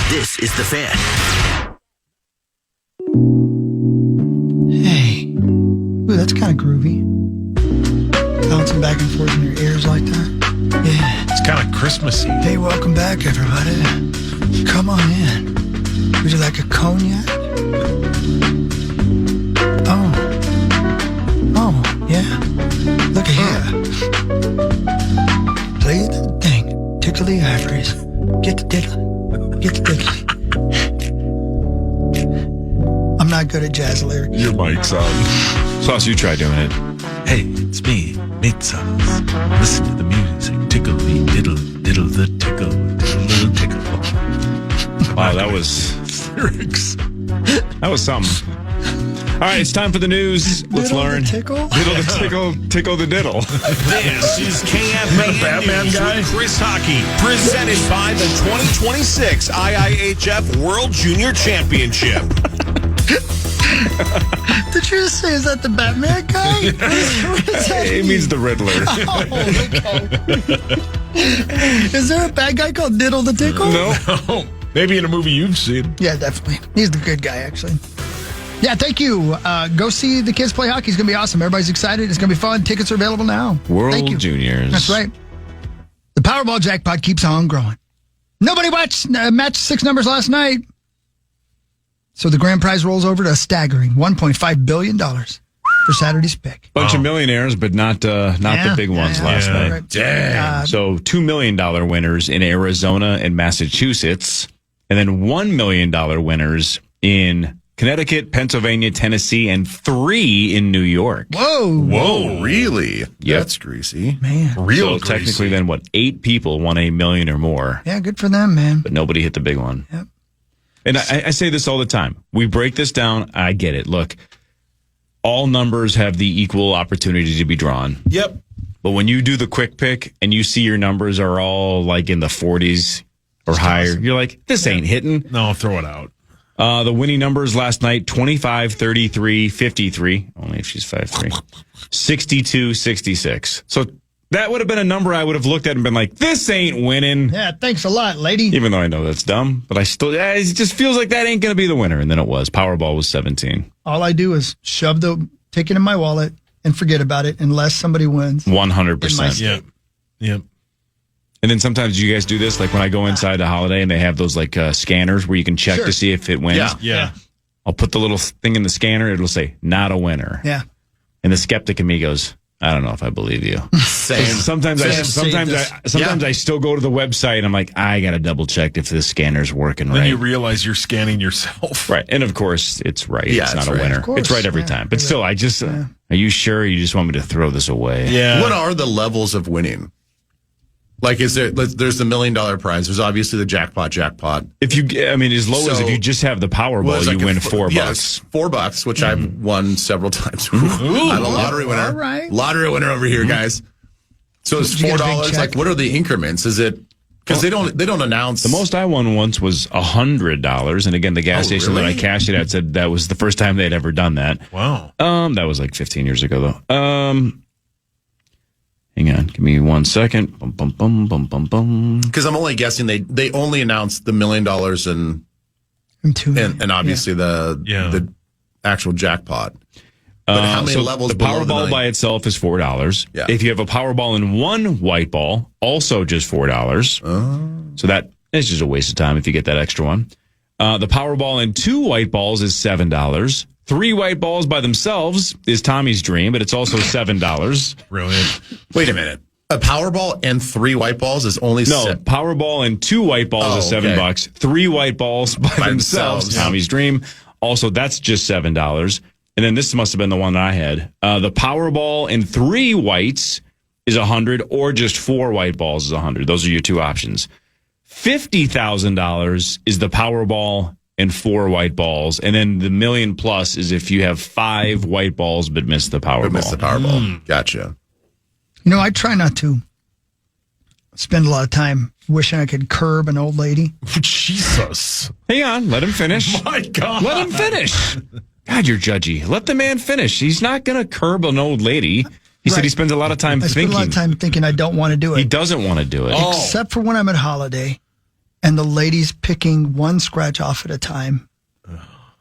This is The Fan. Hey. Ooh, that's kind of groovy. Bouncing back and forth in your ears like that. Yeah. It's kind of Christmassy. Hey, welcome back, everybody. Come on in. Would you like a cognac? Oh, yeah. Look at here. Play the thing. Tickle the ivories. Get the diddle. Get the diddle. I'm not good at jazz lyrics. Your mic's on. Sauce, you try doing it. Hey, it's me, Nate Sauce. Listen to the music. Tickle the diddle, diddle the tickle, diddle the tickle. Wow, that was lyrics. That was something. All right, it's time for the news. Let's Diddle learn. the tickle? Diddle the tickle, tickle the diddle. This is KFAN Batman News guy? with Chris Hockey, presented by the 2026 IIHF World Junior Championship. Did you just say, is that the Batman guy? What does that It means the Riddler. Oh, okay. Is there a bad guy called Diddle the Tickle? No. Oh, maybe in a movie you've seen. Yeah, definitely. He's the good guy, actually. Yeah, thank you. Go see the kids play hockey. It's going to be awesome. Everybody's excited. It's going to be fun. Tickets are available now. Thank you. World Juniors. That's right. The Powerball jackpot keeps on growing. Nobody matched 6 numbers last night. So the grand prize rolls over to a staggering $1.5 billion for Saturday's pick. Bunch of millionaires, but not the big ones last night. Right. Dang. So $2 million winners in Arizona and Massachusetts, and then $1 million winners in Connecticut, Pennsylvania, Tennessee, and 3 in New York. Whoa. Whoa, really? Yep. That's greasy. Man. Real So technically then 8 people won $1 million or more, Yeah, good for them, man. but nobody hit the big one. Yep. And I say this all the time. We break this down. I get it. Look, all numbers have the equal opportunity to be drawn. Yep. But when you do the quick pick and you see your numbers are all like in the 40s or higher, you're like, this ain't hitting. No, throw it out. The winning numbers last night, 25, 33, 53. Only if she's 5'3". 62, 66. So that would have been a number I would have looked at and been like, this ain't winning. Yeah, thanks a lot, lady. Even though I know that's dumb, but I still, it just feels like that ain't going to be the winner. And then it was. Powerball was 17. All I do is shove the ticket in my wallet and forget about it unless somebody wins. 100%. Yep. Yep. And then sometimes you guys do this, like when I go inside the Holiday and they have those like scanners where you can check to see if it wins. Yeah. I'll put the little thing in the scanner. It'll say, not a winner. Yeah. And the skeptic in me goes, I don't know if I believe you. Same. Sometimes I still go to the website and I'm like, I got to double check if the scanner's working Then right. you realize you're scanning yourself. Right. And of course, it's right. Yeah, it's not it's a right. winner. Of course. It's right every Yeah. time. But still, are you sure you just want me to throw this away? Yeah. What are the levels of winning? Like, there's the $1 million prize. There's obviously the jackpot. If you, as low as So- if you just have the Powerball, it's you like win $4. $4. Yes, $4, which I've won several times. I'm a lottery winner. All right. Lottery winner over here, guys. So it's Did you get a big $4. check? Like, what are the increments? Is it because they don't announce The most I won once was $100. And again, the gas station that I really? cashed it at said that was the first time they'd ever done that. Wow. That was like 15 years ago, though. Hang on. Give me 1 second. Bum, bum, bum, bum, bum, bum. Because I'm only guessing they only announced the $1 million and obviously the actual jackpot. But how many So levels? the below Powerball the by itself is $4. Yeah. If you have a Powerball and 1 white ball, also just $4. So that is just a waste of time if you get that extra one. The Powerball and 2 white balls is $7. 3 white balls by themselves is Tommy's dream, but it's also $7. Brilliant. Wait a minute. A Powerball and 3 white balls is only Powerball and 2 white balls is $7. okay. 3 white balls by themselves, yeah. Tommy's dream. Also, that's just $7. And then this must have been the one that I had. The Powerball and 3 whites is $100, or just 4 white balls is $100. Those are your 2 options. $50,000 is the Powerball and 4 white balls, and then the $1 million plus is if you have 5 white balls but miss the Powerball. Miss the Powerball. Gotcha. I try not to spend a lot of time wishing I could curb an old lady. Jesus. Hang on, let him finish. My God. Let him finish. God, you're judgy. Let the man finish. He's not going to curb an old lady. He said he spends a lot of time I thinking. spend a lot of time thinking I don't want to do He it. doesn't want to do it. Except for when I'm at holiday and the lady's picking one scratch off at a time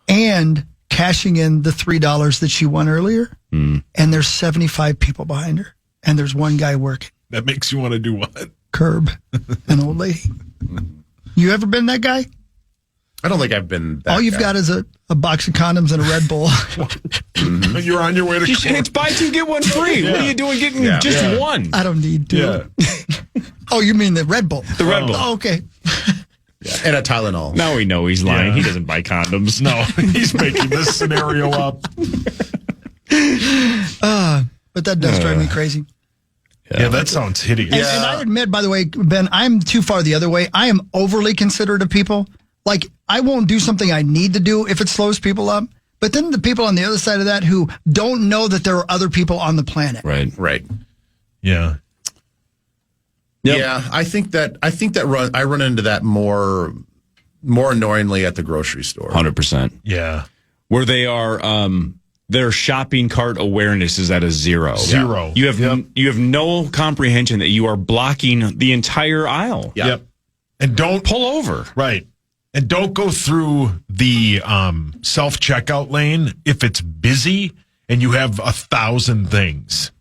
and cashing in the $3 that she won earlier. And there's 75 people behind her, and there's one guy working. That makes you want to do what? Curb an old lady. You ever been that guy? I don't think I've been that All you've guy. got is a box of condoms and a Red Bull. You're on your way to It's buy two, get one free. What are you doing getting just one? I don't need to. Oh, you mean the Red Bull? The Red Bull. Oh, okay. And a Tylenol. Now we know he's lying. Yeah. He doesn't buy condoms. No, he's making this scenario up. But that does drive me crazy. Yeah, that sounds hideous. And I admit, by the way, Ben, I'm too far the other way. I am overly considerate of people. Like, I won't do something I need to do if it slows people up. But then the people on the other side of that who don't know that there are other people on the planet. Right. Yeah. Yep. Yeah, I think that I run into that more annoyingly at the grocery store. 100%. Yeah. Where they are, their shopping cart awareness is at a zero. Zero. You have no comprehension that you are blocking the entire aisle. Yeah. Yep. And don't Pull over. Right. And don't go through the self-checkout lane if it's busy and you have 1,000 things.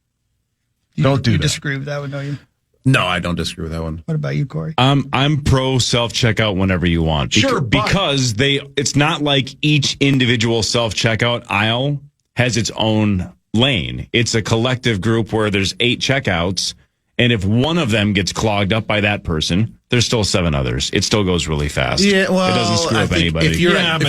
Don't do You that. disagree with that one, don't you? No, I don't disagree with that one. What about you, Corey? I'm pro self-checkout whenever you want. Sure, but- because it's not like each individual self-checkout aisle has its own lane. It's a collective group where there's 8 checkouts, and if one of them gets clogged up by that person, there's still 7 others. It still goes really fast. Yeah, well, it doesn't screw I up think anybody. If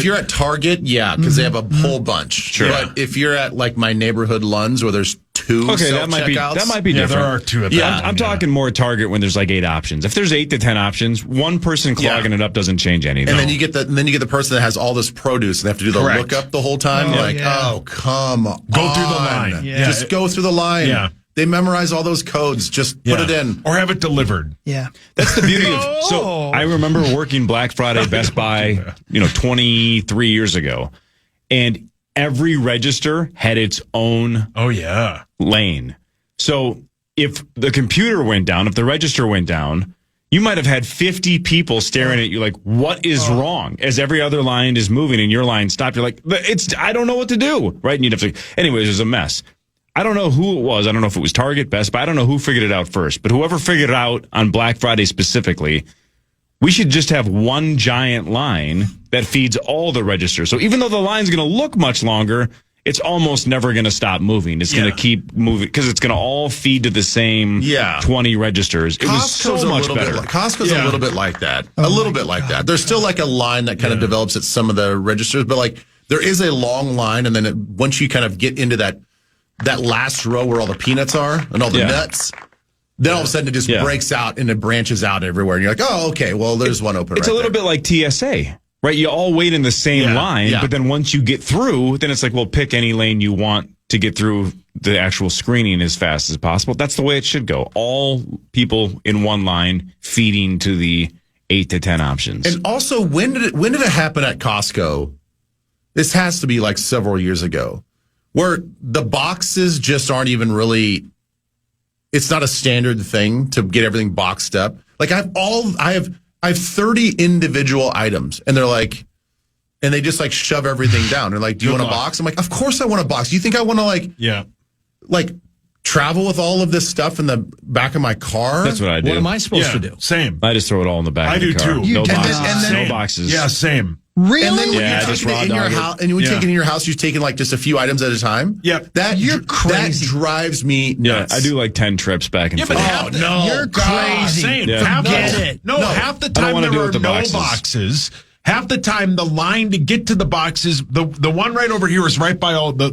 you're at Target, because they have a whole bunch. Sure. But if you're at like my neighborhood Lunds where there's 2 Okay, self checkouts, that might be Yeah, different. there are 2 at that. Yeah, one, I'm talking more Target when there's like 8 options. If there's 8 to 10 options, one person clogging it up doesn't change anything. and then you get the person that has all this produce and they have to do the Correct. lookup the whole time. Oh, Like, yeah. oh, come on. Go through the line. Yeah. Just go through the line. Yeah. They memorize all those codes. Just put it in. Or have it delivered. Yeah. That's the beauty of. So I remember working Black Friday Best Buy, 23 years ago, and every register had its own Oh, yeah. lane. So if the computer went down, if the register went down, you might have had 50 people staring at you like, what is wrong? As every other line is moving and your line stopped, you're like, I don't know what to do. Right? And you'd have to, anyways, it was a mess. I don't know who it was. I don't know if it was Target, Best Buy. I don't know who figured it out first, but whoever figured it out on Black Friday specifically, we should just have one giant line that feeds all the registers. So even though the line's going to look much longer, it's almost never going to stop moving. It's going to keep moving because it's going to all feed to the same 20 registers. It was so much better. Costco's a little bit like that. A little bit like that. There's still like a line that kind of develops at some of the registers, but like there is a long line, and then once you kind of get into that last row where all the peanuts are and all the nuts, then all of a sudden it just breaks out and it branches out everywhere. And you're like, oh, okay, well, there's one open It's a little bit like TSA, right? You all wait in the same line, but then once you get through, then it's like, well, pick any lane you want to get through the actual screening as fast as possible. That's the way it should go. All people in one line feeding to the 8 to 10 options. And also, when did it happen at Costco? This has to be like several years ago, where the boxes just aren't even really, it's not a standard thing to get everything boxed up. Like I have 30 individual items, and they're like, and they just like shove everything down. They're like, do you want a box? I'm like, of course I want a box. Do you think I want to like travel with all of this stuff in the back of my car? That's what I do. What am I supposed to do? Same. I just throw it all in the back I of the do car. too. No And boxes. then- No boxes. Yeah, same. Really? And then when Yeah, you're just taking it in raw your dog it. house, and when you take it in your house, you're taking like just a few items at a time. Yep. You're crazy. That drives me Yeah, nuts. I do like 10 trips back and forth. You're crazy. Same. Yeah. Half half the time wanna there do it are with the no boxes. boxes. Half the time, the line to get to the boxes, the one right over here is right by where all the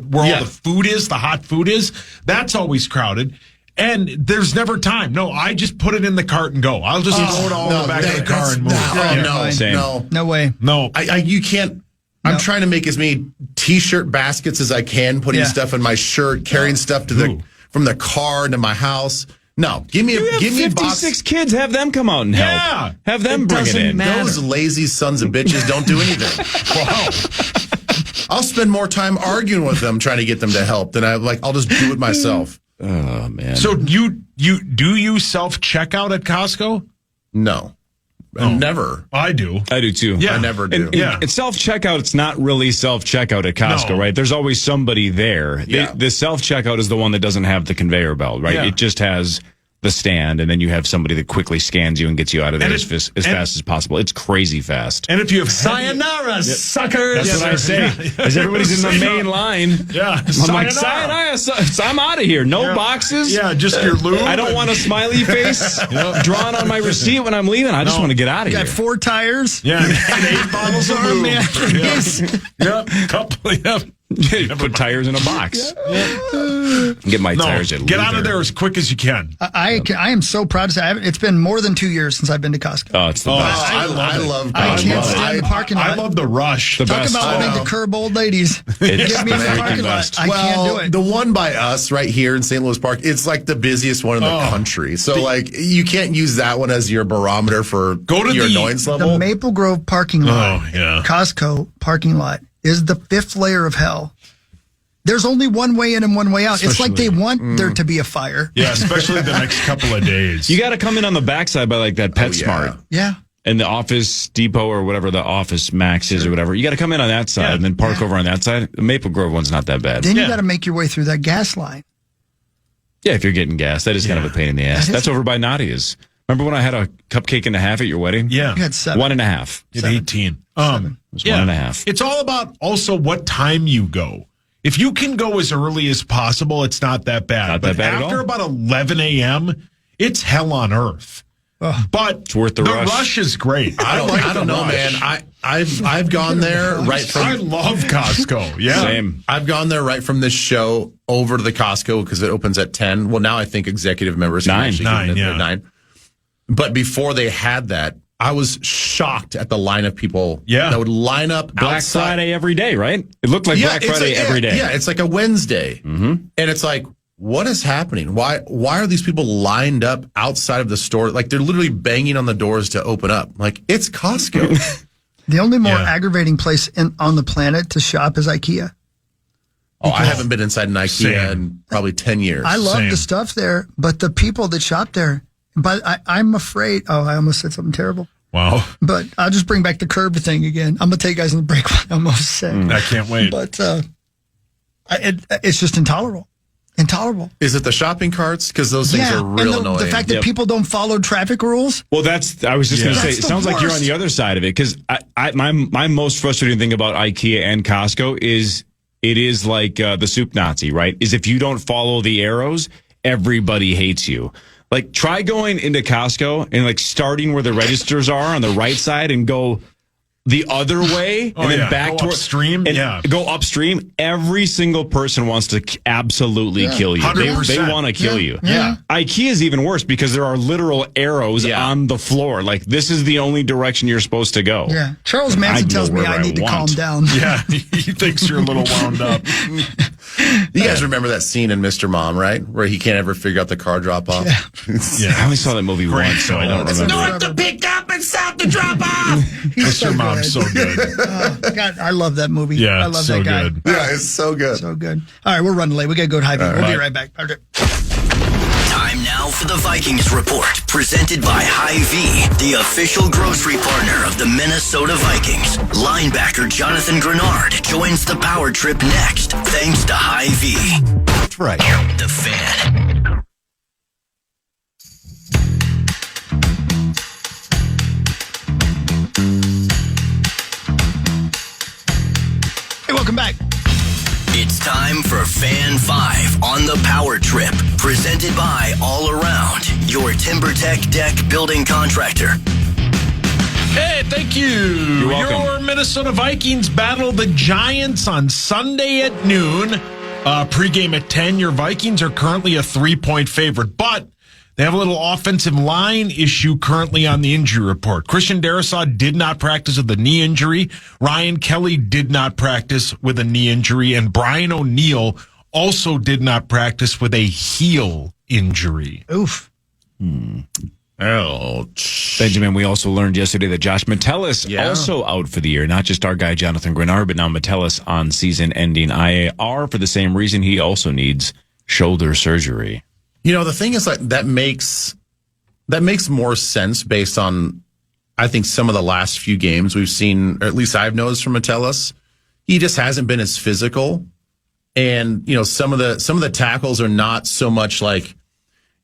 food is, the hot food is. That's always crowded. And there's never time. No, I just put it in the cart and go. I'll just throw it all in the back of the car and move. Same. No way. No. You can't. I'm trying to make as many T-shirt baskets as I can, putting stuff in my shirt, carrying stuff to from the car to my house. No, give me a 56 box. kids. Have them come out and help. Yeah. Have them bring it in. Those lazy sons of bitches don't do anything. I'll spend more time arguing with them trying to get them to help than I'll just do it myself. Oh man. So you self checkout at Costco? No. Never. I do. I do too. Yeah. I never do. And self-checkout, it's not really self-checkout at Costco, No. right? There's always somebody there. Yeah. The self-checkout is the one that doesn't have the conveyor belt, right? Yeah. It just has the stand, and then you have somebody that quickly scans you and gets you out of there as fast as possible. It's crazy fast. And if you have Sayonara, suckers. That's what I say. As everybody's in the main line. Yeah. I'm like, sayonara, I'm out of here. No boxes. Yeah, just your lube. I don't want a smiley face drawn on my receipt when I'm leaving. I just want to get out of here. Got 4 tires. Yeah, and 8 bottles of lube. Man. Yep, couple. Yep. Put tires in a box. Get my tires at get out of Luther. there as quick as you can. I am so proud to say it's been more than 2 years since I've been to Costco. Oh, it's the best. I love I Costco. can't stand the parking lot. I love the rush. The Talk best. about wanting to curb old ladies. It's Get me in the the parking lot. best. I can't do it. The one by us right here in St. Louis Park, it's like the busiest one in the country. So, like, you can't use that one as your barometer for your annoyance level. The Maple Grove parking lot, yeah. Costco parking lot, is the 5th layer of hell. There's only one way in and one way out. It's like they want there to be a fire. Yeah, especially the next couple of days. You got to come in on the backside by like that PetSmart Yeah. and the Office Depot or whatever the Office Max is or whatever. You got to come in on that side and then park over on that side. The Maple Grove one's not that bad. Then you got to make your way through that gas line. Yeah, if you're getting gas, that is kind of a pain in the ass. That's over by Nadia's. Remember when I had a cupcake and a half at your wedding? Yeah. You had 7. 1.5. At 18. It was 1.5. It's all about also what time you go. If you can go as early as possible, it's not that bad. Not but that bad at after all. about 11 a.m., it's hell on earth. But It's worth the rush. rush is great. I don't know, man. I've gone there right from. I love Costco. Yeah. Same. I've gone there right from this show over to the Costco because it opens at 10. Well, now I think executive members can 9. actually get in 9, at 9. But before they had that, I was shocked at the line of people that would line up Black outside. Friday every day, right? It looked like Black it's Friday every day. Yeah, it's like a Wednesday. Mm-hmm. And it's like, what is happening? Why are these people lined up outside of the store? Like, they're literally banging on the doors to open up. Like, it's Costco. The only more aggravating place on the planet to shop is IKEA. I haven't been inside an IKEA in probably 10 years. I love the stuff there, but the people that shop there, but I'm afraid. Oh, I almost said something terrible. Wow. But I'll just bring back the curb thing again. I'm going to take you guys on the break. I almost said. I can't wait. But it's just intolerable. Intolerable. Is it the shopping carts? Because those things are real and annoying. the fact that people don't follow traffic rules. Well, I was just going to say, That's it the sounds like you're on worst. the other side of it because my most frustrating thing about IKEA and Costco is it is like the soup Nazi, right? Is if you don't follow the arrows, everybody hates you. Like, try going into Costco and like starting where the registers are on the right side and go the other way and then back go toward upstream. and go upstream. Every single person wants to absolutely kill you. They 100%. want to kill you. Yeah. IKEA is even worse because there are literal arrows on the floor. Like, this is the only direction you're supposed to go. Yeah. Charles Manson tells me I need to calm down. Yeah. He thinks you're a little wound up. You guys remember that scene in Mr. Mom, right? Where he can't ever figure out the car drop off? Yeah. I only saw that movie once, so I don't remember. North to pick up and south to drop off. Mr. Mom's so good. Oh, God, I love that movie. Yeah. I love so that guy. good. Yeah, it's so good. So good. All right, we're running late. We got to go to Hy-Vee. We'll be right back. Time now for the Vikings Report, presented by Hy-Vee, the official grocery partner of the Minnesota Vikings. Linebacker Jonathan Grenard joins the power trip next, thanks to Hy-Vee. That's right. The Fan. Hey, welcome back. It's time for Fan 5 on the Power Trip, presented by All Around, your TimberTech deck building contractor. Hey, thank you. You're welcome. Your Minnesota Vikings battle the Giants on Sunday at noon. Pregame at 10. Your Vikings are currently a 3-point favorite, but they have a little offensive line issue currently on the injury report. Christian Darrisaw did not practice with a knee injury. Ryan Kelly did not practice with a knee injury. And Brian O'Neill also did not practice with a heel injury. Oof. Ouch. Benjamin, we also learned yesterday that Josh Metellus also out for the year. Not just our guy, Jonathan Grenard, but now Metellus on season-ending IAR for the same reason. He also needs shoulder surgery. You know, the thing is, like, that makes more sense based on I think some of the last few games we've seen, or at least I've noticed from Metellus, he just hasn't been as physical. And, some of the tackles are not so much like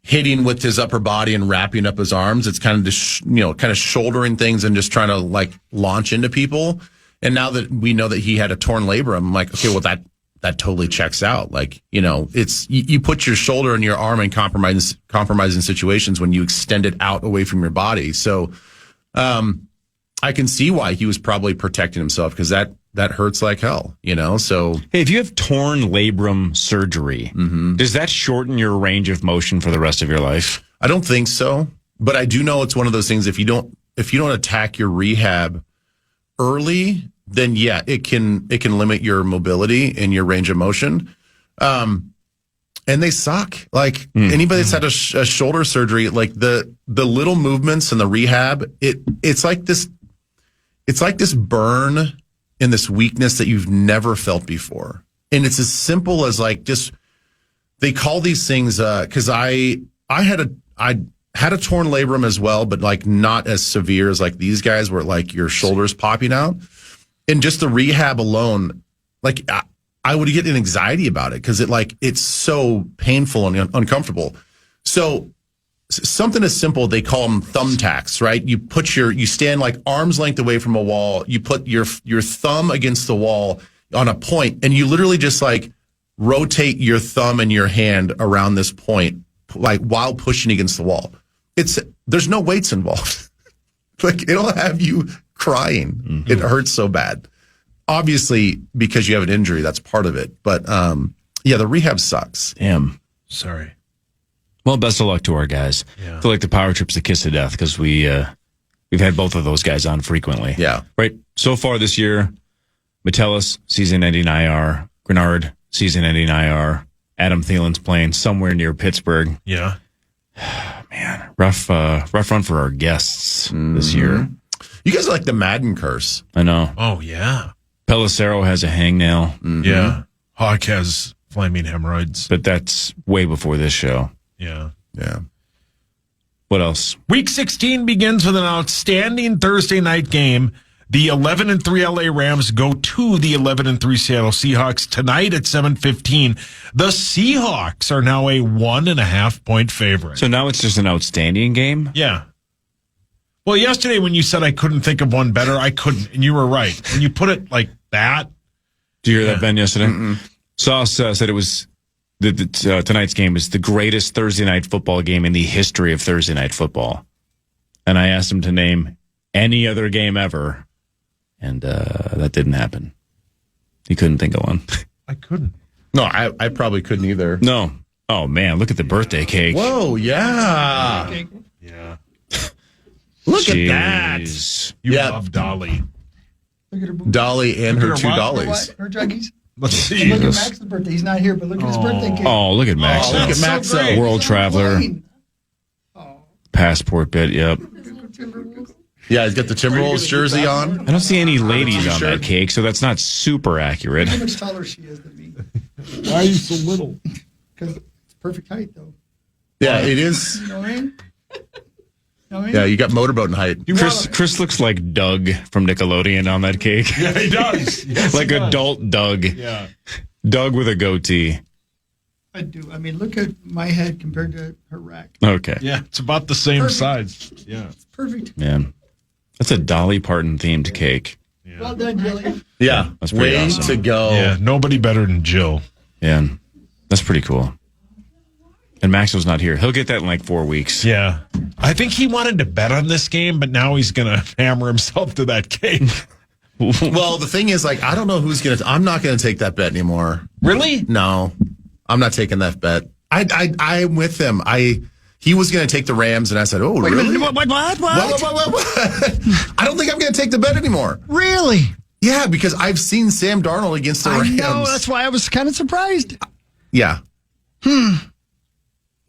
hitting with his upper body and wrapping up his arms. It's kind of just, kind of shouldering things and just trying to like launch into people. And now that we know that he had a torn labrum, I'm like, okay, well that totally checks out. Like, it's, you put your shoulder and your arm in compromising situations when you extend it out away from your body. So, I can see why he was probably protecting himself, because that hurts like hell, so. Hey, if you have torn labrum surgery, does that shorten your range of motion for the rest of your life? I don't think so, but I do know it's one of those things. If you don't attack your rehab early, then yeah, it can limit your mobility and your range of motion. And they suck. Like anybody that's had a shoulder surgery, like the little movements in the rehab, it's like this burn and this weakness that you've never felt before. And it's as simple as like just, they call these things, cause I had a torn labrum as well, but like not as severe as like these guys where like your shoulders popping out. And just the rehab alone, like I would get an anxiety about it, cause it's so painful and uncomfortable. So something as simple, they call them thumbtacks, right? You stand like arm's length away from a wall. You put your thumb against the wall on a point, and you literally just like rotate your thumb and your hand around this point, like while pushing against the wall. There's no weights involved. Like it'll have you crying. Mm-hmm. It hurts so bad. Obviously, because you have an injury, that's part of it. But yeah, the rehab sucks. Damn. Sorry. Well, best of luck to our guys. Yeah. I feel like the power trip's the kiss of death, because we've had both of those guys on frequently. Yeah. Right. So far this year, Metellus, season-ending IR. Grenard, season-ending IR. Adam Thielen's playing somewhere near Pittsburgh. Yeah. Man, rough run for our guests this year. You guys are like the Madden curse. I know. Oh, yeah. Pelissero has a hangnail. Mm-hmm. Yeah. Hawk has flaming hemorrhoids. But that's way before this show. Yeah. Yeah. What else? Week 16 begins with an outstanding Thursday night game. The 11-3 LA Rams go to the 11-3 Seattle Seahawks tonight at 7:15. The Seahawks are now a 1.5 point favorite. So now it's just an outstanding game? Yeah. Well, yesterday when you said I couldn't think of one better, I couldn't, and you were right. When you put it like that. Did you hear that, Ben, yesterday? Sauce said it was tonight's game is the greatest Thursday night football game in the history of Thursday night football. And I asked him to name any other game ever, and that didn't happen. He couldn't think of one. I couldn't. No, I probably couldn't either. No. Oh, man, look at the birthday cake. Whoa, yeah. Yeah. Look at that. You love Dolly. Look at her boobs. Dolly and her $2. Her juggies. Let's see. And look at Max's birthday. He's not here, but look at his birthday cake. Oh, look at Max. Oh, look at Max. So World Traveler. Passport bit, yep. Yeah, he's got the Timberwolves jersey on. I don't see any ladies on that cake, so that's not super accurate. Look how much taller she is than me. Why are you so little? Because it's perfect height, though. Yeah, it is. You know what I mean? Yeah, you got motorboating height. Chris looks like Doug from Nickelodeon on that cake. Yeah, he does. Yes, like he does. adult Doug. Yeah. Doug with a goatee. I do. I mean, look at my head compared to her rack. Okay. Yeah, it's about the same Perfect. size. Yeah. It's perfect. Man, that's a Dolly Parton themed cake. Yeah. Well done, Jilly. Yeah, That's pretty way awesome. to go. Yeah, nobody better than Jill. Yeah, that's pretty cool. And Maxwell's not here. He'll get that in like 4 weeks. Yeah. I think he wanted to bet on this game, but now he's going to hammer himself to that cake. Well, the thing is, like, I don't know who's I'm not going to take that bet anymore. Really? No, I'm not taking that bet. I'm with him. He was going to take the Rams, and I said, "Oh, really? What? What? I don't think I'm going to take the bet anymore." Really? Yeah, because I've seen Sam Darnold against the Rams. I know. That's why I was kind of surprised. Yeah.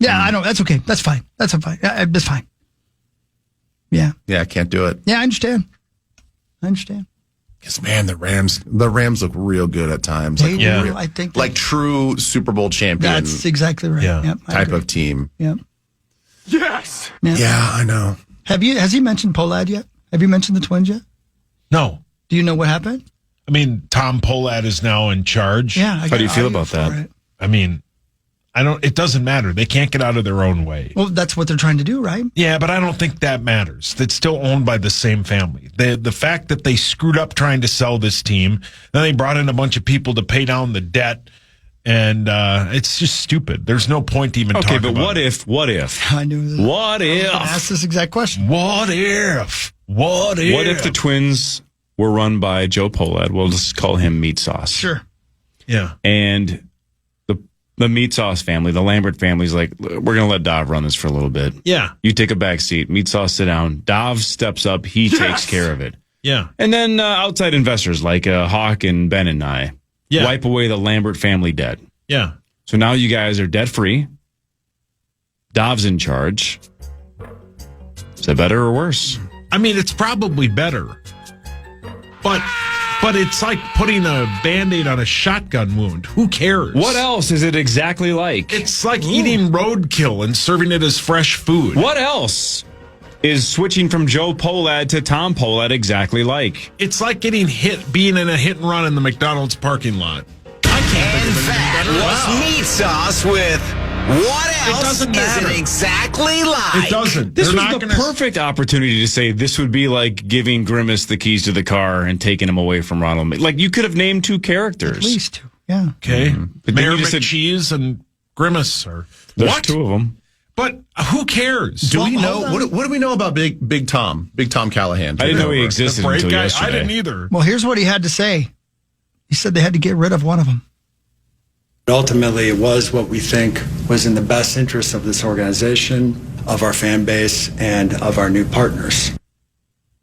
Yeah, I know. That's okay. That's fine. That's fine. That's fine. Yeah. Yeah, I can't do it. Yeah, I understand. Because, man, the Rams look real good at times. They Like, do. real- I think like true Super Bowl champion that's exactly right. Yeah. Yep, I type agree. of team. Yep. Yes. Yeah. Yeah, I know. Has he mentioned Pollard yet? Have you mentioned the Twins yet? No. Do you know what happened? I mean, Tom Pohlad is now in charge. Yeah. How do you feel about that? I mean, it doesn't matter. They can't get out of their own way. Well, that's what they're trying to do, right? Yeah, but I don't think that matters. It's still owned by the same family. The fact that they screwed up trying to sell this team, then they brought in a bunch of people to pay down the debt, and it's just stupid. There's no point to even talking about it. Okay, but what if? I knew that. What if? I asked this exact question. What if? What if the Twins were run by Joe Pohlad? We'll just call him Meat Sauce. Sure. Yeah. And the Meat Sauce family, the Lambert family's like, we're going to let Dov run this for a little bit. Yeah. You take a back seat. Meat Sauce, sit down. Dov steps up. He takes care of it. Yeah. And then outside investors like Hawk and Ben and I wipe away the Lambert family debt. Yeah. So now you guys are debt-free. Dov's in charge. Is that better or worse? I mean, it's probably better. But it's like putting a Band-Aid on a shotgun wound. Who cares? What else is it exactly like? It's like eating roadkill and serving it as fresh food. What else is switching from Joe Pohlad to Tom Pohlad exactly like? It's like being in a hit and run in the McDonald's parking lot. I can't think of anything That better. was Meat Sauce with what else doesn't is matter. it exactly like? It doesn't. This They're was not the gonna... perfect opportunity to say this would be like giving Grimace the keys to the car and taking him away from Ronald. Like, you could have named two characters. At least two. Yeah. Okay. But then Mayor you just said- McCheese and Grimace. There's What? two of them. But who cares? Do we know hold on. what do we know about Big Tom Callahan? I didn't know he The existed break until guy? yesterday. I didn't either. Well, here's what he had to say. He said they had to get rid of one of them. Ultimately, it was what we think was in the best interest of this organization, of our fan base, and of our new partners.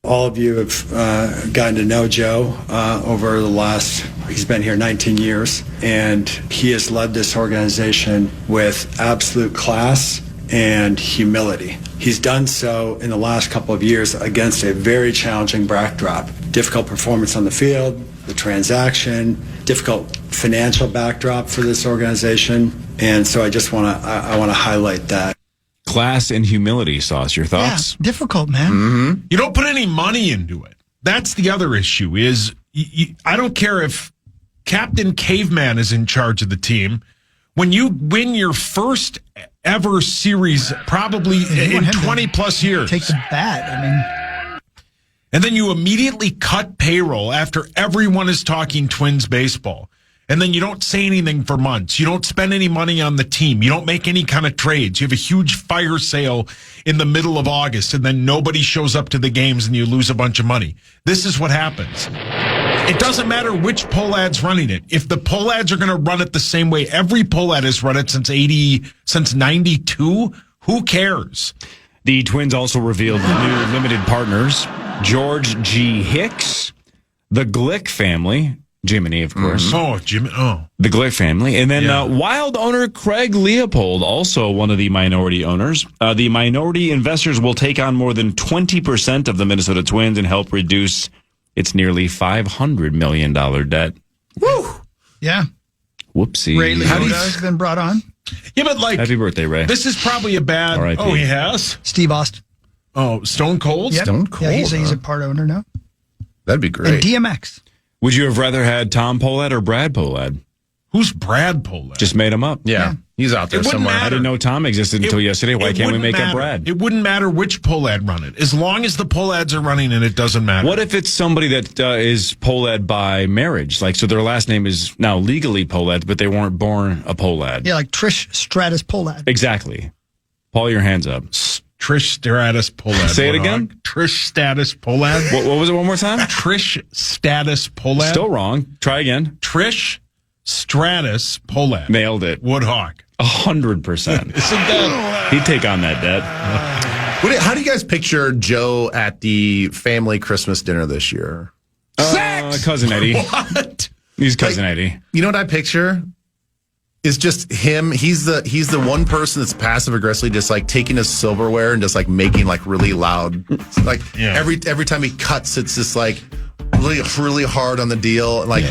All of you have gotten to know Joe over the last, he's been here 19 years, and he has led this organization with absolute class and humility. He's done so in the last couple of years against a very challenging backdrop. Difficult performance on the field, the transaction, difficult financial backdrop for this organization. And so I just want to highlight that. Class and humility, Sauce. Your thoughts? Yeah, difficult, man. You don't put any money into it. That's the other issue is I don't care if Captain Caveman is in charge of the team. When you win your first ever series, probably in 20 plus years. Take the bat. I mean, And then you immediately cut payroll after everyone is talking Twins baseball. And then you don't say anything for months. You don't spend any money on the team. You don't make any kind of trades. You have a huge fire sale in the middle of August, and then nobody shows up to the games and you lose a bunch of money. This is what happens. It doesn't matter which Pohlad's running it. If the Pohlads are going to run it the same way every Pohlad has run it since 92, who cares? The Twins also revealed new limited partners, George G. Hicks, the Glick family, Jiminy, of course. Oh, Jimmy. Oh. The Glick family. And then Yeah. Wild owner Craig Leopold, also one of the minority owners. The minority investors will take on more than 20% of the Minnesota Twins and help reduce its nearly $500 million debt. woo. Yeah. Whoopsie. Ray Liotta has been brought on. Yeah, but like, Happy birthday, Ray. this is probably a bad. R.I.P. Oh, he has? Steve Austin. Oh, Stone Cold? Yep. Stone Cold, Yeah, he's huh? a part owner now. That'd be And great. DMX. Would you have rather had Tom Pohlad or Brad Pohlad? Who's Brad Pohlad? Just made him up. Yeah, he's out there It wouldn't somewhere. matter. I didn't know Tom existed until yesterday. Why can't we wouldn't make up matter. Brad? It wouldn't matter which Pohlad run it. As long as the Pohlads are running it, it doesn't matter. What if it's somebody that is Pohlad by marriage? Like, so their last name is now legally Pohlad, but they weren't born a Pohlad. Yeah, like Trish Stratus Pohlad. Exactly. Paul, your hands up. Trish Stratus Pohlad? Say it Warhawk. again? Trish Status Pohlad? What was it one more time? Trish Status Pohlad? Still wrong. Try again. Trish Stratus Pohlad. Nailed it. Woodhawk. 100%. Isn't that? He'd take on that debt. How do you guys picture Joe at the family Christmas dinner this year? Cousin Eddie. What? He's Cousin Eddie. You know what I picture? Is just him. He's the one person that's passive aggressively just like taking his silverware and just like making like really loud. Like Yeah. every time he cuts, it's just like really hard on the deal. Like,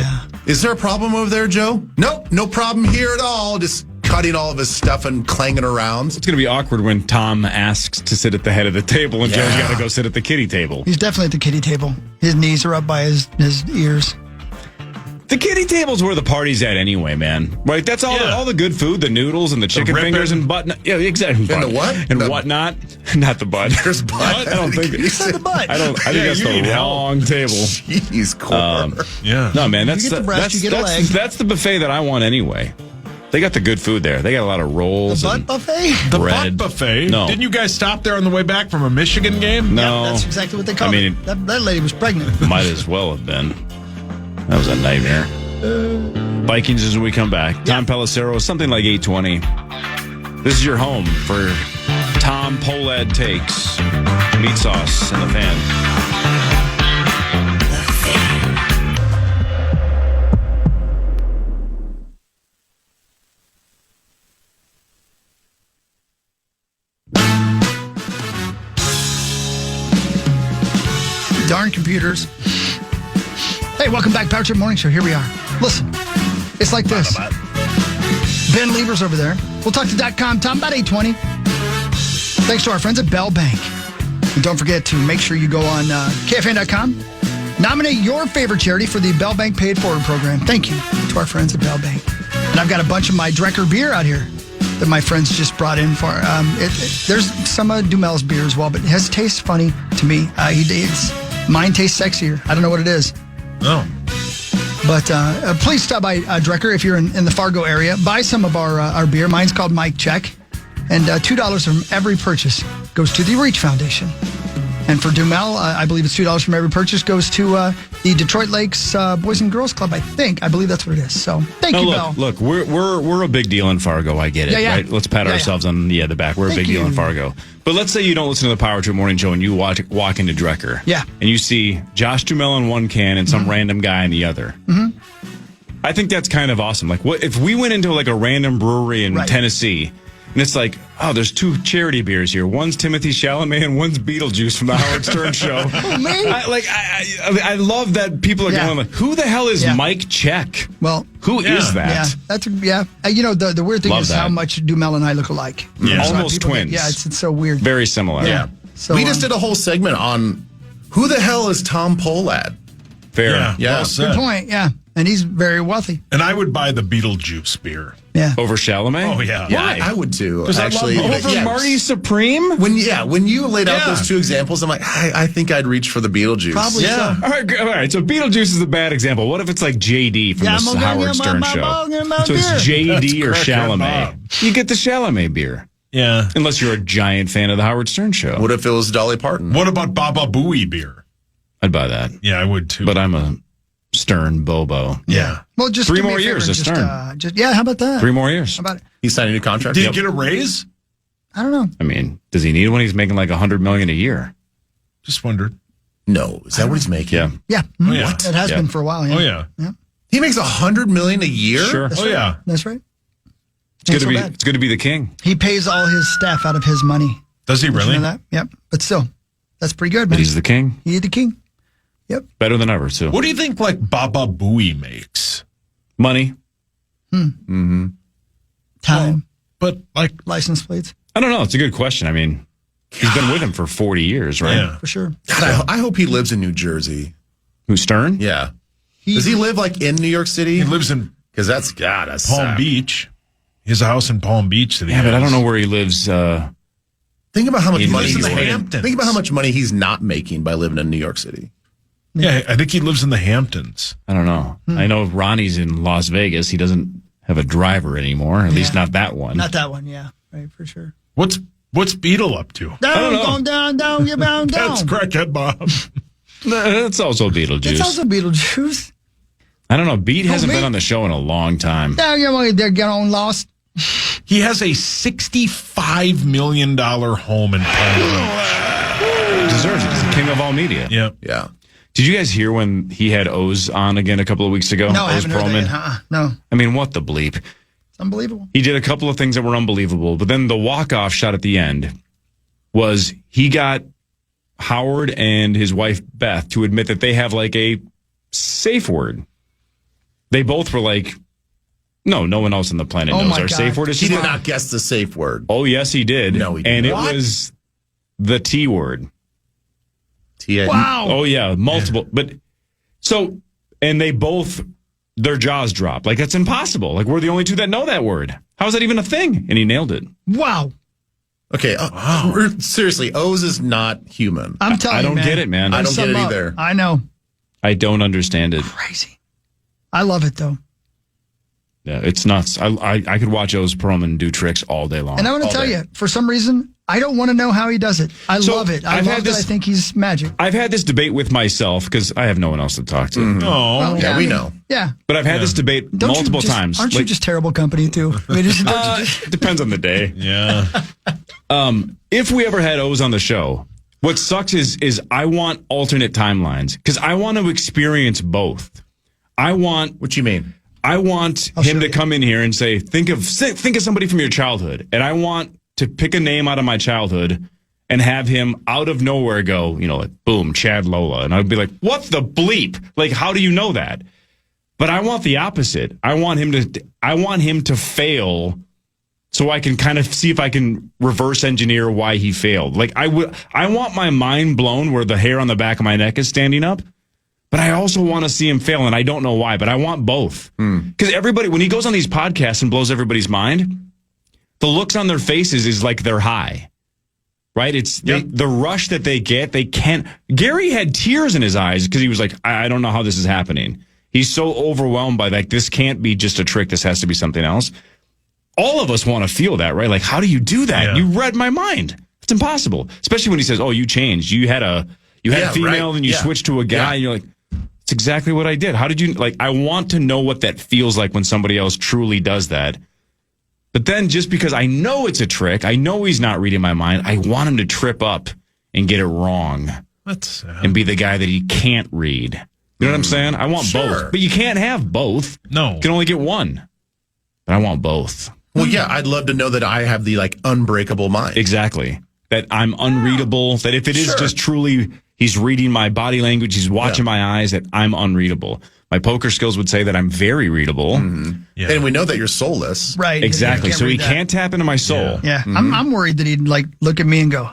is there a problem over there, Joe? Nope, no problem here at all. Just cutting all of his stuff and clanging around. It's going to be awkward when Tom asks to sit at the head of the table and Joe's got to go sit at the kiddie table. He's definitely at the kiddie table. His knees are up by his ears. The kiddie table's where the party's at anyway, man. Right? That's all the good food, the noodles and the chicken fingers and butt. Yeah, exactly. And the what? And the, whatnot. Not the butt. There's butt. I don't think You said the butt. I think that's the wrong table. Jeez, Core. Yeah. No, man, that's You get the breast, you get a leg. that's the buffet that I want anyway. They got the good food there. They got a lot of rolls. The butt and buffet? The bread. butt buffet? No. Didn't you guys stop there on the way back from a Michigan game? No. That's exactly what they called I mean, it. That lady was pregnant. Might as well have been. That was a nightmare. Vikings as we come back. Tom Pelissero, something like 8:20. This is your home for Tom Polad Takes. Meat sauce and the fan. Darn computers. Hey, welcome back, Power Trip Morning Show. Here we are. Listen, it's like this. Ben Lieber's over there. We'll talk to .com. Tom, about 8:20. Thanks to our friends at Bell Bank. And don't forget to make sure you go on KFAN.com. Nominate your favorite charity for the Bell Bank Paid Forward program. Thank you to our friends at Bell Bank. And I've got a bunch of my Drecker beer out here that my friends just brought in for. There's some of Dumel's beer as well, but his tastes funny to me. Mine tastes sexier. I don't know what it is. No. But please stop by Drecker if you're in the Fargo area. Buy some of our beer. Mine's called Mike Check. And $2 from every purchase goes to the Reach Foundation. And for Dumel, I believe it's $2 from every purchase goes to the Detroit Lakes Boys and Girls Club. I believe that's what it is. So thank you, Bell. Look, we're a big deal in Fargo. I get it, right? Let's pat ourselves on the back. We're a big deal in Fargo. But let's say you don't listen to the Power Trip Morning Show and you walk into Drecker. Yeah. And you see Josh Dumel in one can and some random guy in the other. Mm-hmm. I think that's kind of awesome. Like, what if we went into like a random brewery in Tennessee? And it's like, oh, there's two charity beers here. One's Timothy Chalamet and one's Beetlejuice from the Howard Stern Show. Oh, man. I love that people are going like, who the hell is Mike Check? Well, who is that? Yeah, that's the weird thing is how much Dumel and I look alike. Yeah. Almost twins. It's so weird. Very similar. Yeah. So we just did a whole segment on who the hell is Tom Polad? Fair. Yeah. Well said. good point. Yeah, and he's very wealthy. And I would buy the Beetlejuice beer. Yeah. Over Chalamet? Oh, yeah. Yeah, I would too. Actually, Over Marty Supreme? When you laid out those two examples, I'm like, I think I'd reach for the Beetlejuice. Probably so. All right. So Beetlejuice is a bad example. What if it's like JD from the Howard Stern show? So it's JD or Chalamet. You get the Chalamet beer. Yeah. Unless you're a giant fan of the Howard Stern show. What if it was Dolly Parton? What about Baba Booey beer? I'd buy that. Yeah, I would too. But I'm a Stern Bobo. Yeah. Well, just 3 do me more a favor years and of Stern. How about that? 3 more years. How about it? He signed a new contract. Did he get a raise? I don't know. I mean, does he need one? He's making like $100 million a year. Just wondered. No, is that what he's making? Yeah. Yeah. Oh, yeah. It has been for a while. Oh, yeah. He makes $100 million a year. Sure. That's Oh, right. yeah. That's right. It's good to be the king. He pays all his staff out of his money. Does he Did you really? know that? Yep. But still, that's pretty good, man. But he's the king. He's the king. Yep. Better than ever, too. What do you think like Baba Booey makes? Money. Time. But like, License plates. I don't know. It's a good question. I mean, he's been with him for 40 years, right? yeah. For sure. God, I hope he lives in New Jersey. Who's Stern? Yeah. Does he live like in New York City? He lives in Because that's gotta Palm suck. Beach. He has a house in Palm Beach that he Yeah, but I has. don't know where he lives. Think about how much He money lives in he's the making. Hamptons. Think about how much money he's not making by living in New York City. Yeah, I think he lives in the Hamptons. I don't know. I know Ronnie's in Las Vegas. He doesn't have a driver anymore. At least not that one. Not that one, yeah. Right, for sure. What's Beetle up to? Down, going down, you're bound down. That's crackhead Bob. That's also Beetlejuice. It's also Beetlejuice. I don't know. Beat hasn't me? been on the show in a long time. Now they're getting lost. He has a $65 million home in Palm Beach. Deserves it. He's the king of all media. Yeah. Yeah. Did you guys hear when he had Oz on again a couple of weeks ago? No, I Oz haven't heard that yet. Perlman? No. I mean, what the bleep? It's unbelievable. He did a couple of things that were unbelievable, but then the walk-off shot at the end was he got Howard and his wife Beth to admit that they have like a safe word. They both were like, No one else on the planet knows my our God. safe word. Is He did not guess the safe word. Oh, yes, he did. No, he did And not. it was the T word. T-A- Wow. Oh, yeah, multiple. But so, and they both, their jaws dropped. Like, that's impossible. Like, we're the only two that know that word. How is that even a thing? And he nailed it. Wow. Okay, seriously, O's is not human. I'm telling you, I don't get it, man. I don't get it Sum up. either. I know. I don't understand it. Crazy. I love it, though. Yeah, it's nuts. I could watch Oz Perlman do tricks all day long. And I want to tell you, for some reason, I don't want to know how he does it. I So, love it. I I've love had that. this- I think he's magic. I've had this debate with myself because I have no one else to talk to. Oh, Well, Yeah, I we mean, know. Yeah. But I've had this debate Don't you multiple just- times. Aren't you just terrible company, too? I mean, It depends on the day. yeah. If we ever had O's on the show, what sucks is I want alternate timelines because I want to experience both. What you mean? I want him to come in here and say, think of somebody from your childhood, and I want to pick a name out of my childhood and have him out of nowhere go, like, boom, Chad Lola, and I'd be like, what the bleep? Like, how do you know that? But I want the opposite. I want him to fail, so I can kind of see if I can reverse engineer why he failed. Like, I want my mind blown where the hair on the back of my neck is standing up. But I also want to see him fail, and I don't know why, but I want both. Because everybody, when he goes on these podcasts and blows everybody's mind, the looks on their faces is like they're high, right? It's the rush that they get. They can't. Gary had tears in his eyes because he was like, I don't know how this is happening. He's so overwhelmed by like, this can't be just a trick. This has to be something else. All of us want to feel that, right? Like, how do you do that? Yeah. You read my mind. It's impossible. Especially when he says, oh, you changed. You had a female right. and you Yeah. switched to a guy and you're like, it's exactly what I did. How did you, like, I want to know what that feels like when somebody else truly does that. But then just because I know it's a trick, I know he's not reading my mind, I want him to trip up and get it wrong That's sad. and be the guy that he can't read. You know what I'm saying? I want Sure. both. But you can't have both. No. You can only get one. But I want both. Well, yeah, I'd love to know that I have the like unbreakable mind. Exactly. That I'm unreadable. That if it is Sure. just truly, he's reading my body language, he's watching my eyes, that I'm unreadable. My poker skills would say that I'm very readable. Yeah. And we know that you're soulless. Right. Exactly. You So he read that. can't tap into my soul. Yeah. I'm worried that he'd like look at me and go,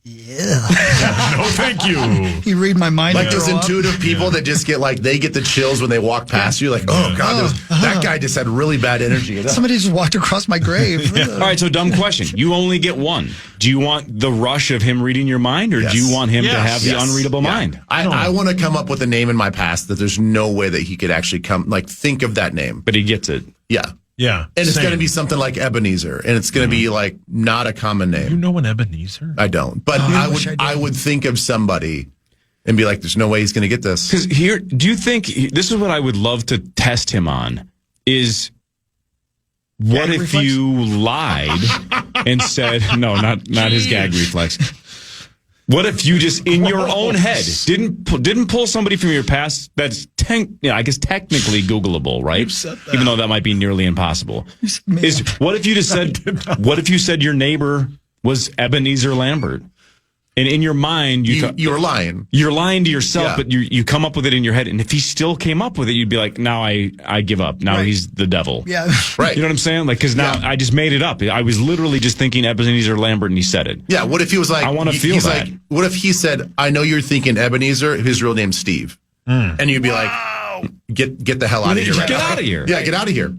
No, thank you. he read my mind. Like and those throw up. intuitive people that just get like, they get the chills when they walk past you. Like, oh, God, that guy just had really bad energy. Somebody just walked across my grave. All right, so dumb question. You only get one. Do you want the rush of him reading your mind, or do you want him to have the unreadable mind? I want to come up with a name in my past that there's no way that he could actually think of that name. But he gets it. Yeah. Yeah. And it's same. going to be something like Ebenezer, and it's going to be like not a common name. You know an Ebenezer? I don't, but wish I did. I would think of somebody and be like, "There's no way he's going to get this." Because here, do you think this is what I would love to test him on? Is what Gag if reflex? you lied and said no, not his gag reflex? What if you just in your own head didn't pull somebody from your past that's I guess technically Googleable, right? Even though that might be nearly impossible. What if you just said what if you said your neighbor was Ebenezer Lambert? And in your mind, You were lying. you're lying to yourself, Yeah. but you come up with it in your head. And if he still came up with it, you'd be like, now I give up. Now he's the devil. Yeah. Right. You know what I'm saying? Like, because now I just made it up. I was literally just thinking Ebenezer Lambert, and he said it. Yeah. What if he was like, I wanna feel he's that. like, what if he said, "I know you're thinking Ebenezer. His real name's Steve," and you'd be like, "Get the hell out of here! Get out of here. Yeah, get out of here.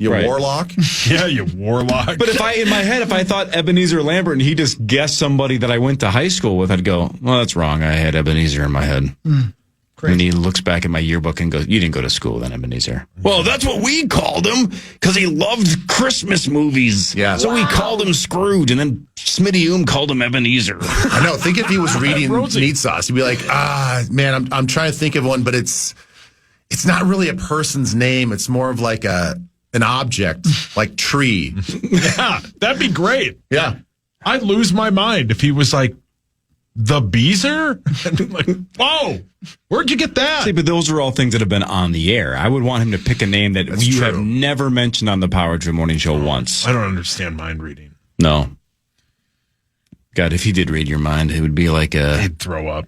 You Right. warlock." Yeah, you warlock. But if I thought Ebenezer Lambert and he just guessed somebody that I went to high school with, I'd go, well, that's wrong. I had Ebenezer in my head. And he looks back at my yearbook and goes, you didn't go to school then, Ebenezer. Well, that's what we called him because he loved Christmas movies. Yeah. So we called him Scrooge, and then Smitty called him Ebenezer. I know. Think if he was reading meat sauce, he'd be like, man, I'm trying to think of one, but it's not really a person's name. It's more of like an object, like tree. yeah, that'd be great. Yeah. I'd lose my mind if he was like, the Beezer? And I'm like, whoa, where'd you get that? See, but those are all things that have been on the air. I would want him to pick a name that That's you true. have never mentioned on the Power Trip Morning Show once. I don't understand mind reading. No. God, if he did read your mind, it would be like a... He'd throw up.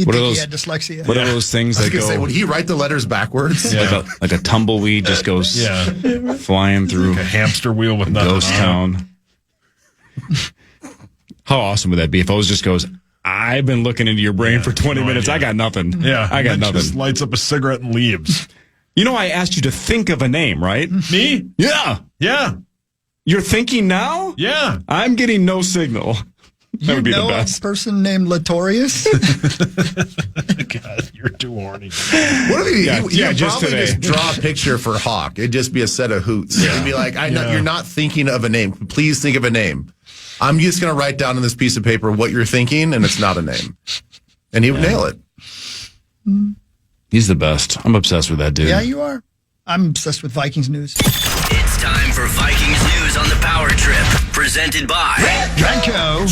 You'd What are think those- he had dyslexia. What are those things I was that going to say, go would he write the letters backwards? Yeah. like a tumbleweed just goes flying through A hamster wheel with nothing Ghost on it. Town? How awesome would that be if O's just goes, I've been looking into your brain for 20 no minutes. idea. I got nothing. Yeah, I got and then just nothing. lights up a cigarette and leaves. You know, I asked you to think of a name, right? Me? Yeah. Yeah, You're thinking now? yeah. I'm getting no signal. That would be the know best. a person named Latorius? God, you're too horny. What if Yeah, you just probably today. just draw a picture for Hawk? It'd just be a set of hoots. It'd be like, you're not thinking of a name. Please think of a name. I'm just going to write down on this piece of paper what you're thinking, and it's not a name. And he would nail it. He's the best. I'm obsessed with that dude. Yeah, you are. I'm obsessed with Vikings news. It's time for Vikings news on the Power Trip, presented by Geico.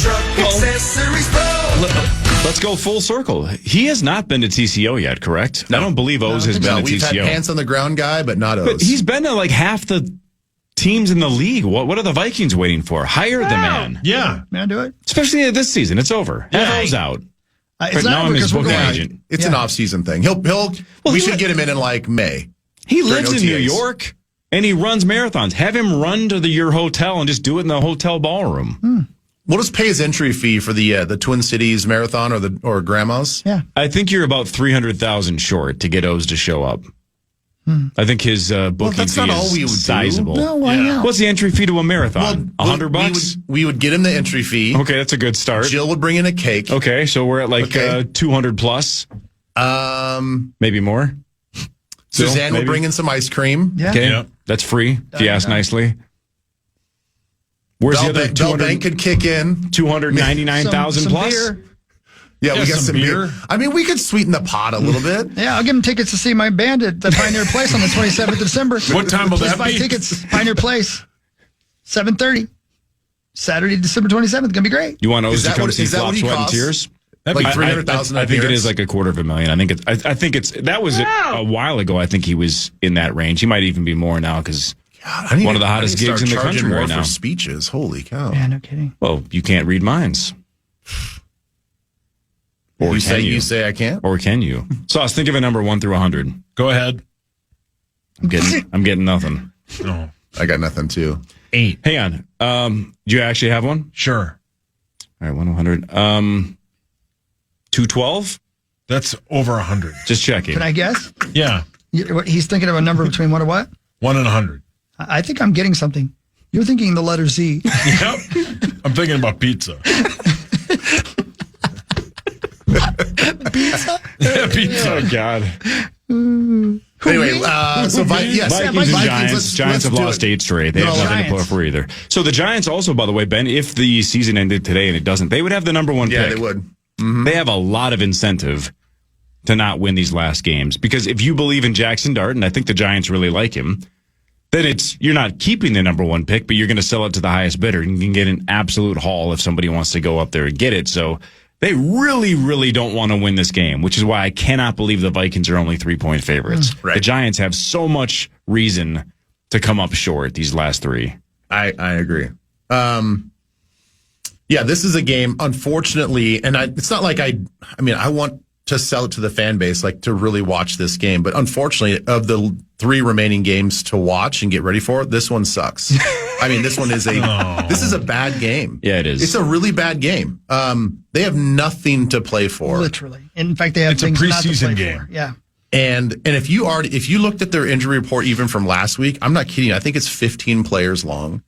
Let's go full circle. He has not been to TCO yet, correct? I don't believe O's has been No, to we've had TCO. pants on the ground guy, but not But O's. he's been to like half the teams in the league. What are the Vikings waiting for? Hire the man. Yeah. May I do it? Especially this season. It's over. Yeah. Have O's out. It's But not now I'm his because we're booking going. agent. It's an off-season thing. We should get him in like May. He During lives in New OTAs. York and he runs marathons. Have him run to your hotel and just do it in the hotel ballroom. We'll just pay his entry fee for the Twin Cities Marathon or Grandma's. Yeah. I think you're about 300,000 short to get O's to show up. I think his booking that's fee not all is we would do. sizable. No, why not? What's the entry fee to a marathon? $100? We would get him the entry fee. Okay, that's a good start. Jill would bring in a cake. Okay, so we're at like Okay. 200 plus, maybe more. Suzanne maybe. would bring in some ice cream. Yeah. Okay, Yep. that's free if you ask nicely. Where's the other Bell Bank could kick in. 299,000 Some plus? beer. Yeah, we got some some beer. I mean, we could sweeten the pot a little bit. Yeah, I'll give him tickets to see my band at the Pioneer Place on the 27th of December. What time will Please that buy be? tickets. Pioneer Place, 7:30. Saturday, December 27th. Gonna be great. You want O's Is to that come what- see is that Flop, what he Sweat, and costs? Tears? Like 300,000 I think it appearance? is like $250,000. I think it's that was a while ago. I think he was in that range. He might even be more now because one of the hottest gigs in the country right now. For speeches, holy cow! Yeah, no kidding. Well, you can't read minds. Or you can say you? you say I can't. Or can you? Sauce, think of a number 1 through 100. Go ahead. I'm getting nothing. No. I got nothing too. 8. Hang on. Do you actually have one? Sure. All right, 1 to 100. 212? That's over 100. Just checking. Can I guess? Yeah. He's thinking of a number between what and what? 1 and 100. I think I'm getting something. You're thinking the letter Z. Yep. I'm thinking about pizza. Pizza? Yeah, pizza. Oh, God. Anyway, so yes, Vikings and Giants. let's Giants have do lost it. 8 straight. They have No, nothing to play for either. So the Giants also, by the way, Ben, if the season ended today and it doesn't, they would have the number 1 Yeah, pick. they would. They have a lot of incentive to not win these last games because if you believe in Jackson Dart, and I think the Giants really like him, then you're not keeping the number 1 pick, but you're going to sell it to the highest bidder. You can get an absolute haul if somebody wants to go up there and get it. So they really, really don't want to win this game, which is why I cannot believe the Vikings are only 3-point favorites. Right. The Giants have so much reason to come up short these last 3. I agree. Yeah, this is a game, unfortunately, and it's not like I want to sell it to the fan base, like to really watch this game. But unfortunately, of the 3 remaining games to watch and get ready for, this one sucks. I mean, this one is this is a bad game. Yeah, it is. It's a really bad game. They have nothing to play for. Literally. In fact, they have It's a things not to preseason play game. for. Yeah. And if you looked at their injury report even from last week, I'm not kidding. I think it's 15 players long.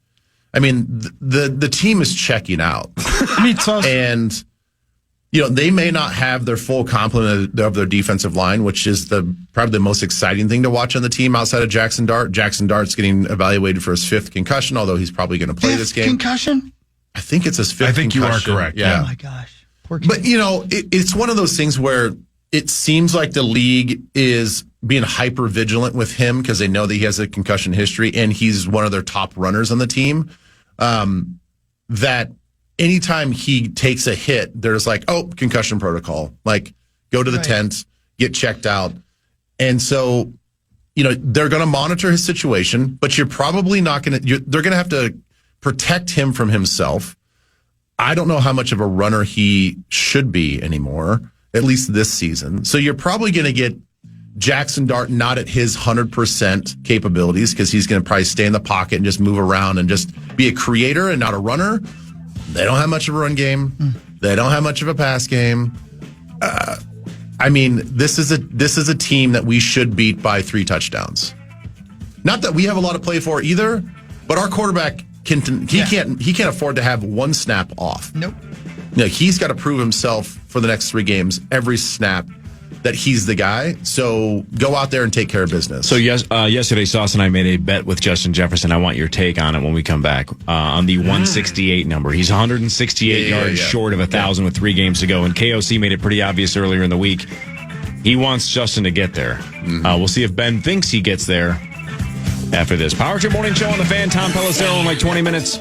I mean, the team is checking out. And they may not have their full complement of their defensive line, which is probably the most exciting thing to watch on the team outside of Jackson Dart. Jackson Dart's getting evaluated for his 5th concussion, although he's probably going to play this game. Concussion? I think it's his 5th I think concussion. you are correct. Yeah. Oh, my gosh. Poor kid. But, it's one of those things where it seems like the league is being hyper vigilant with him because they know that he has a concussion history and he's one of their top runners on the team. That anytime he takes a hit, there's like, oh, concussion protocol. Like, go to the tent, get checked out. And so, they're going to monitor his situation, but you're probably not going to, they're going to have to protect him from himself. I don't know how much of a runner he should be anymore. at least this season. So you're probably going to get Jackson Dart not at his 100% capabilities because he's going to probably stay in the pocket and just move around and just be a creator and not a runner. They don't have much of a run game. They don't have much of a pass game. This is a team that we should beat by 3 touchdowns. Not that we have a lot to play for either, but our quarterback can't afford to have one snap off. Nope. He's got to prove himself for the next 3 games, every snap, that he's the guy. So go out there and take care of business. So yesterday, Sauce and I made a bet with Justin Jefferson. I want your take on it when we come back. On the 168 number. He's 168 yards short of 1,000 with 3 games to go. And KOC made it pretty obvious earlier in the week. He wants Justin to get there. We'll see if Ben thinks he gets there after this. Power Trip Morning Show on the Fan. Tom Pelissero in like 20 minutes.